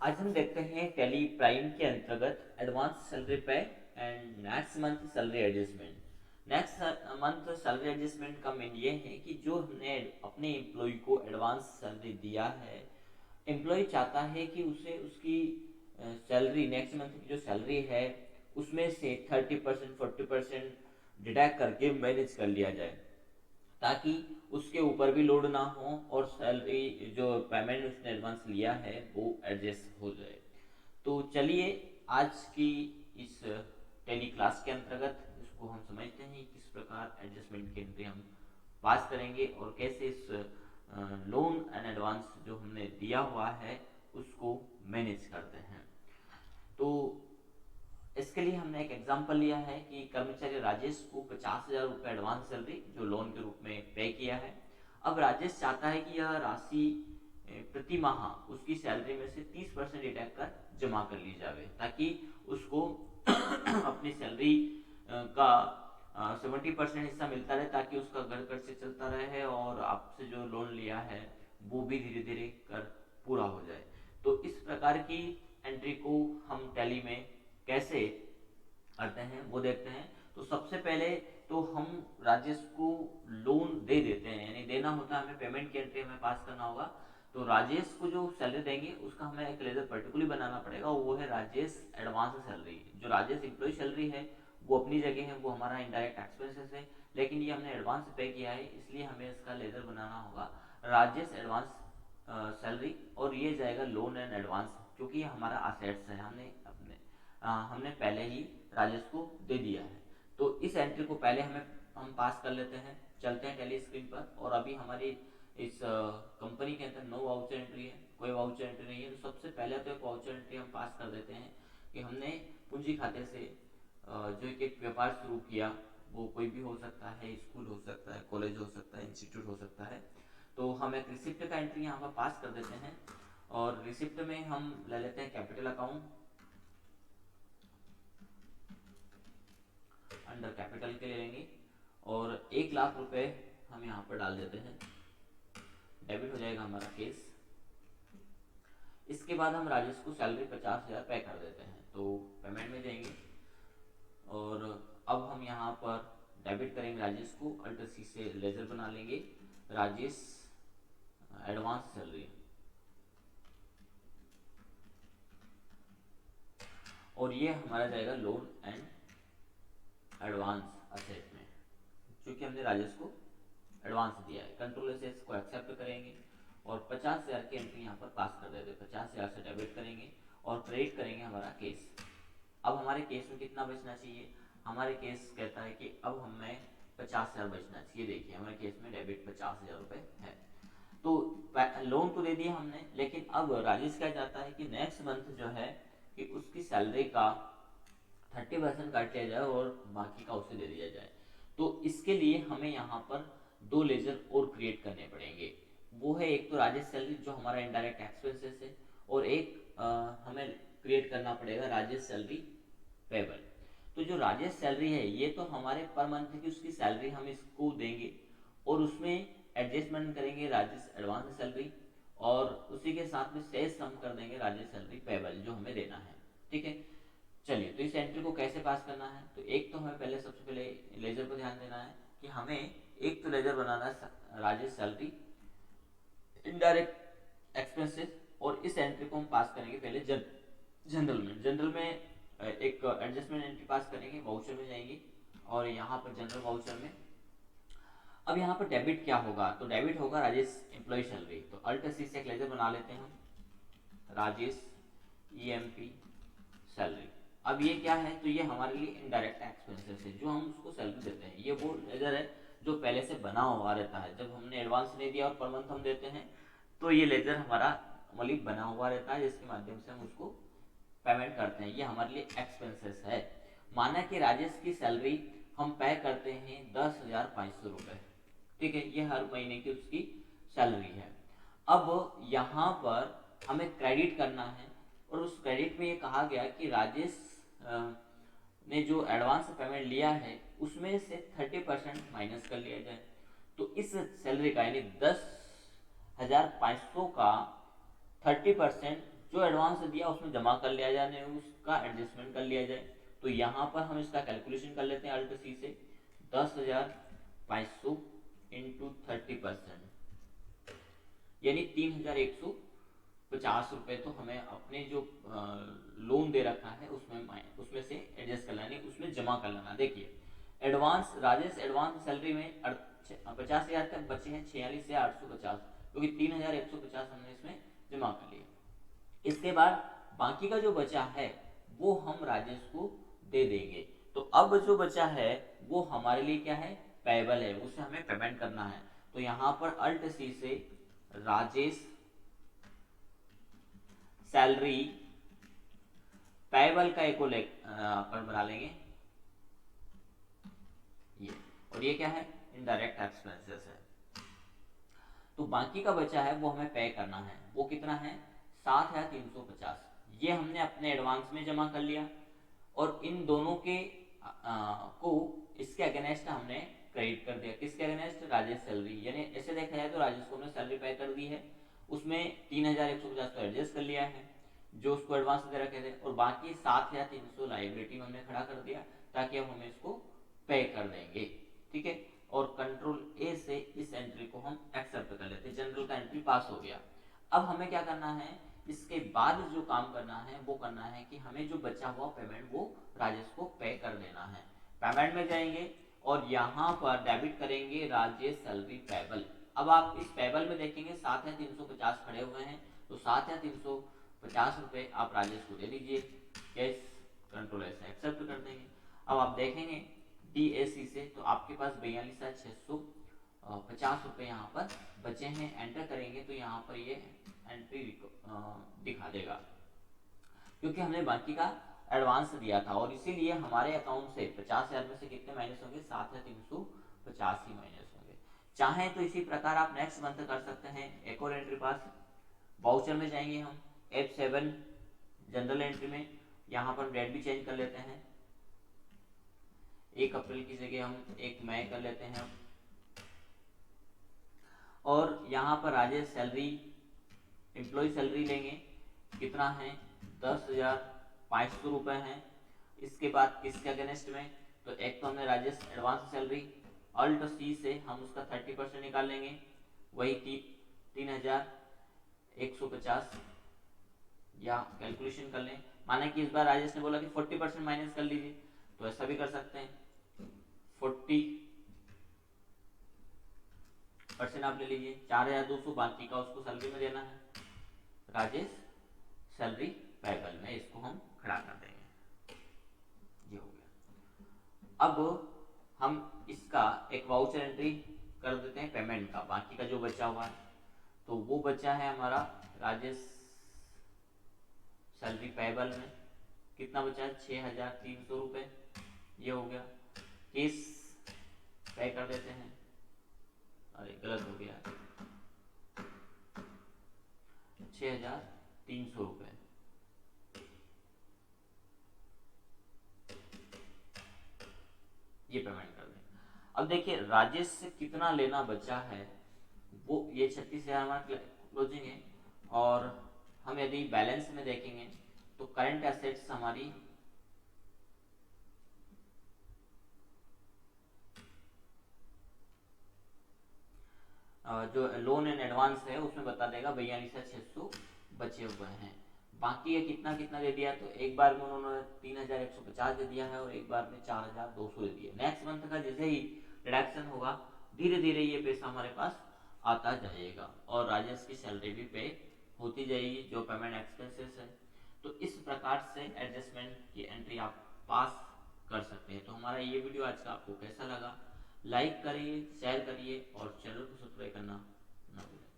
आज हम देखते हैं टैली प्राइम के अंतर्गत एडवांस सैलरी पे and next month salary adjustment. Next month salary adjustment का मीन ये है कि जो हमने अपने एम्प्लॉय को एडवांस सैलरी दिया है, एम्प्लॉय चाहता है कि उसे उसकी सैलरी नेक्स्ट मंथ की जो सैलरी है उसमें से 30% 40% डिडक्ट करके मैनेज कर लिया जाए, ताकि उसके ऊपर भी लोड ना हो और सैलरी जो पेमेंट उसने एडवांस लिया है वो एडजस्ट हो जाए। तो चलिए आज की इस टेली क्लास के अंतर्गत इसको हम समझते हैं किस प्रकार एडजस्टमेंट की एंट्री हम पास करेंगे और कैसे इस लोन एंड एडवांस जो हमने दिया हुआ है उसको मैनेज करते हैं। तो इसके लिए हमने एक एग्जांपल लिया है कि कर्मचारी राजेश को 50,000 रुपये एडवांस सैलरी जो लोन के रूप में पे किया है। अब राजेश चाहता है कि यह राशि प्रति माह उसकी सैलरी में से 30% डिडक्ट कर जमा कर ली जाए, ताकि उसको अपनी सैलरी का 70% हिस्सा मिलता रहे, ताकि उसका घर खर्च से चलता रहे और आपसे जो लोन लिया है वो भी धीरे धीरे कर पूरा हो जाए। तो इस प्रकार की एंट्री को हम टैली में कैसे करते हैं वो देखते हैं। तो सबसे पहले तो हम राजेश को लोन दे देते हैं, यानी देना होता है हमें, पेमेंट की एंट्री हमें पास करना होगा। तो राजेश को जो सैलरी देंगे उसका हमें एक लेजर पर्टिकुलरली बनाना पड़ेगा, वो है राजेश एडवांस सैलरी। जो राजेश एम्प्लॉय सैलरी है वो अपनी जगह है, वो हमारा इनडायरेक्ट एक्सपेंसेस है, लेकिन ये हमने एडवांस पे किया है इसलिए हमें इसका लेजर बनाना होगा राजेश एडवांस सैलरी, और ये जाएगा लोन एंड एडवांस, क्योंकि ये हमारा असेट्स है, हमने पहले ही राजेश को दे दिया है। तो इस एंट्री को पहले हम पास कर लेते हैं। चलते हैं टैली स्क्रीन पर, और अभी हमारी इस कंपनी के अंदर नो वाउचर एंट्री है, कोई वाउचर एंट्री नहीं है। तो सबसे पहले तो एक वाउचर एंट्री हम पास कर देते हैं कि हमने पूंजी खाते से जो एक व्यापार शुरू किया, वो कोई भी हो सकता है, स्कूल हो सकता है, कॉलेज हो सकता है, इंस्टीट्यूट हो सकता है। तो हम एक रिसिप्ट का एंट्री यहाँ पर पास कर देते हैं, और रिसिप्ट में हम ले लेते हैं कैपिटल अकाउंट। अंडर कैपिटल के ले लेंगे और 1,00,000 रुपए हम यहाँ पर डाल देते हैं, डेबिट हो जाएगा हमारा केस। इसके बाद हम राजेश को सैलरी 50,000 पे कर देते हैं, तो पेमेंट में जाएंगे और अब हम यहाँ पर डेबिट करेंगे राजेश को, अल्टर सी से लेजर बना लेंगे राजेश एडवांस सैलरी, और ये हमारा जाएगा लोन एंड एडवांस असेट में, क्योंकि हमने राजेश को एडवांस दिया है। कंट्रोल से इसको एक्सेप्ट करेंगे और 50,000 की एंट्री यहाँ पर पास कर देते हैं। 50,000 से डेबिट करेंगे और क्रेडिट करेंगे हमारा केस। अब हमारे केस में कितना बचना चाहिए? हमारे केस कहता है कि अब हमें 50,000 बचना चाहिए। देखिए हमारे केस में डेबिट 50,000 रुपये है। तो लोन तो दे दिया हमने, लेकिन अब राजेश क्या चाहता है कि नेक्स्ट मंथ जो है कि उसकी सैलरी का 30% काट लिया जाए और बाकी का उसे दे दिया जाए। तो इसके लिए हमें यहाँ पर दो लेजर और क्रिएट करने पड़ेंगे। वो है एक तो राजेश सैलरी जो हमारा इनडायरेक्ट एक्सपेंसेस है, और एक हमें क्रिएट करना पड़ेगा राजेश सैलरी पेबल। तो जो राजेश सैलरी है ये तो हमारे पर मंथ की उसकी सैलरी हम इसको देंगे, और उसमें एडजस्टमेंट करेंगे राजेश एडवांस सैलरी, और उसी के साथ में शेष सम कर देंगे राजेश सैलरी पेबल जो हमें देना है। ठीक है, चलिए तो इस एंट्री को कैसे पास करना है? तो एक तो हमें पहले सबसे पहले लेजर पर ध्यान देना है कि हमें एक तो लेजर बनाना है राजेश सैलरी इनडायरेक्ट एक्सपेंसेस, और इस एंट्री को हम पास करेंगे पहले जनरल में एक एडजस्टमेंट एंट्री पास करेंगे, वाउचर में जाएंगे और यहाँ पर जनरल वाउचर में अब यहाँ पर डेबिट क्या होगा? तो डेबिट होगा राजेश एम्प्लॉय सैलरी। तो अल्ट सी से एक लेजर बना लेते हैं हम, राजेश ईएमपी सैलरी। अब ये क्या है? तो ये हमारे लिए इनडायरेक्ट एक्सपेंसेस है जो हम उसको सैलरी देते हैं। ये वो लेजर है जो पहले से बना हुआ रहता है, जब हमने एडवांस नहीं दिया और पर मंथ हम देते हैं तो ये लेजर हमारा मतलब बना हुआ रहता है, जिसके माध्यम से हम उसको पेमेंट करते हैं। ये हमारे लिए एक्सपेंसेस है। माना कि राजेश की सैलरी हम पे करते हैं 10,500 रुपये, ठीक है, ये हर महीने की उसकी सैलरी है। अब यहाँ पर हमें क्रेडिट करना है, और उस क्रेडिट में ये कहा गया कि राजेश ने जो एडवांस पेमेंट लिया है उसमें से 30% माइनस कर लिया जाए। तो इस सैलरी का यानी 10,500 का 30% जो एडवांस दिया उसमें जमा कर लिया जाए, उसका एडजस्टमेंट कर लिया जाए। तो यहाँ पर हम इसका कैलकुलेशन कर लेते हैं अल्ट सी से, 10,500 इंटू 30%, यानी 3,150 रुपये तो हमें अपने जो लोन दे रखा है उसमें से एडजस्ट कर लानी, उसमें जमा कर लाना। देखिए एडवांस, राजेश एडवांस सैलरी में 50,000 तक बचे हैं 46,850, क्योंकि 3,150 हमने इसमें जमा कर लिया। इसके बाद बाकी का जो बचा है वो हम राजेश को दे देंगे। तो अब जो बचा है वो हमारे लिए क्या है, पेएबल है, उसे हमें पेमेंट करना है। तो यहाँ पर अल्ट सी से राजेश सैलरी पेएबल का एक अकाउंट बना लेंगे ये, और ये क्या है, इनडायरेक्ट एक्सपेंसेस है। तो बाकी का बचा है वो हमें पे करना है, वो कितना है 7,350, ये हमने अपने एडवांस में जमा कर लिया, और इन दोनों के को इसके अगेंस्ट हमने क्रेडिट कर दिया। किसके अगेंस्ट, राजेश सैलरी, यानी ऐसे देखा जाए तो राजेश को हमने सैलरी पे कर दी है, उसमें 3,150 तो एडजस्ट कर लिया है जो उसको एडवांस दे रखे थे, और बाकी 7,300 लाइबिलिटी में हमने खड़ा कर दिया ताकि अब हमें इसको पे कर देंगे। ठीक है, और कंट्रोल ए से इस एंट्री को हम एक्सेप्ट कर लेते हैं, जनरल का एंट्री पास हो गया। अब हमें क्या करना है, इसके बाद जो काम करना है वो करना है कि हमें जो बचा हुआ पेमेंट वो राजेश को पे कर देना है। पेमेंट में जाएंगे और यहाँ पर डेबिट करेंगे राजेश सैलरी पेबल। अब आप इस पेबल में देखेंगे 7,350 खड़े हुए हैं, तो 7,350 रुपये आप राजेश को दे दीजिए, कैश कंट्रोल ऐसे एक्सेप्ट कर देंगे। अब आप देखेंगे DAC से तो आपके पास 42,650 रुपये यहाँ पर बचे हैं। एंटर करेंगे तो यहाँ पर ये एंट्री दिखा देगा, क्योंकि हमने बाकी का एडवांस दिया था, और इसीलिए हमारे अकाउंट से 50,000 में से कितने माइनस होंगे, 7,350 ही माइनस होंगे। चाहें तो इसी प्रकार आप नेक्स्ट मंथ कर सकते हैं। एक और एंट्री पास, वाउचर में जाएंगे हम F7 जनरल एंट्री में, यहाँ पर डेट भी चेंज कर लेते हैं, 1 अप्रैल की जगह हम 1 मई कर लेते हैं। और यहाँ पर राजेश सैलरी एम्प्लॉय सैलरी लेंगे, कितना है 10,500 रुपये है। इसके बाद किसके अगेंस्ट में, तो एक तो हमने Rajesh advance salary, alt C से हम उसका 30% निकाल लेंगे, वही 3,150, या कैलकुलेशन कर लें, माना कि इस बार राजेश ने बोला कि 40% माइनस कर लीजिए, तो ऐसा भी कर सकते हैं, 40% आप ले लीजिए, 4,200 बाकी का उसको सैलरी में देना है, राजेश सैलरी पेबल में इसको हम खड़ा कर देंगे, ये हो गया। अब हम इसका एक वाउचर एंट्री कर देते हैं पेमेंट का, बाकी का जो बचा हुआ है, तो वो बचा है हमारा राजेश सैलरी पेबल में, कितना बचा है 6,300 रुपये, ये हो गया। केस पे कर देते हैं, अरे गलत हो गया, 6,300 रुपये, ये पेमेंट कर दें। अब देखिए राजेश से कितना लेना बचा है, वो ये 36,000 हमारा क्लोजिंग है, और हम यदि बैलेंस में देखेंगे तो करंट एसेट्स हमारी जो लोन एंड एडवांस है उसमें बता देगा 42,600 बचे हुए हैं। बाकी ये कितना कितना दे दिया, तो एक बार में उन्होंने 3,150 दे दिया है, और एक बार में 4,200 दे दिया। नेक्स्ट मंथ का जैसे ही रिडक्शन होगा धीरे धीरे ये पैसा हमारे पास आता जाएगा, और राजेश की सैलरी भी पे होती जाएगी जो पेमेंट एक्सपेंसेस है। तो इस प्रकार से एडजस्टमेंट की एंट्री आप पास कर सकते हैं। तो हमारा ये वीडियो आज का आपको कैसा लगा, लाइक करिए, शेयर करिए, और चैनल को सब्सक्राइब करना ना भूलें।